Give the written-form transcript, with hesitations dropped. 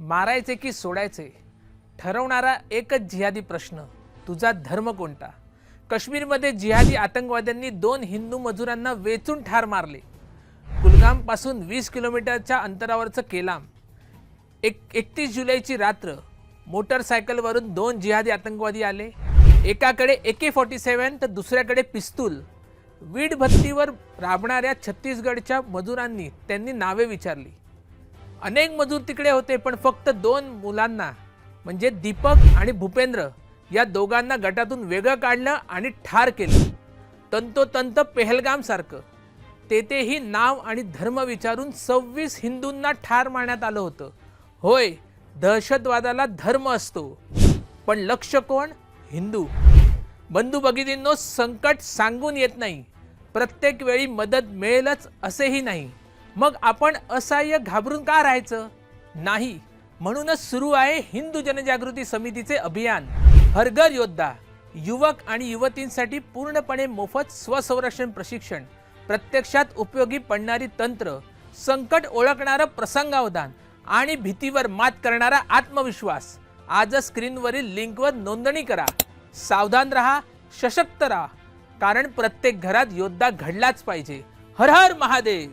मारायचे की सोडायचे ठरवणारा एकच जिहादी प्रश्न, तुझा धर्म कोणता? काश्मीरमध्ये जिहादी आतंकवाद्यांनी 2 हिंदू मजुरांना वेचून ठार मारले. कुलगाम पासून 20 किलोमीटरच्या अंतरावरचं केलाम. 31 जुलैची रात्र. मोटरसायकलवरून 2 जिहादी आतंकवादी आले. एकाकडे AK-47 तर दुसऱ्याकडे पिस्तूल. वीटभट्टीवर राबणाऱ्या छत्तीसगडच्या मजुरांनी त्यांनी नावे विचारली. अनेक मजूर तिकडे होते, पण फक्त 2 मुलांना म्हणजे दीपक आणि भूपेंद्र या दोघांना गटातून वेगळं काढलं आणि ठार केलं. तंतोतंत पेहलगाम सारखं. तेथेही नाव आणि धर्म विचारून 26 हिंदूंना ठार मारण्यात आलं होतं. होय, दहशतवादाला धर्म असतो, पण लक्ष कोण? हिंदू. बंधू भगिनींनो, संकट सांगून येत नाही. प्रत्येक वेळी मदत मिळेलच असेही नाही. मग आपण असहाय्य घाबरून का राहायचं? नाही. म्हणूनच सुरू आहे हिंदू जनजागृती समितीचे अभियान हर घर योद्धा. युवक आणि युवतींसाठी पूर्णपणे मोफत स्वसंरक्षण प्रशिक्षण, प्रत्यक्षात उपयोगी पडणारी तंत्र, संकट ओळखणारं प्रसंगावधान आणि भीतीवर मात करणारा आत्मविश्वास. आजच स्क्रीनवरील लिंकवर नोंदणी करा. सावधान रहा, सशक्त रहा, कारण प्रत्येक घरात योद्धा घडलाच पाहिजे. हर हर महादेव.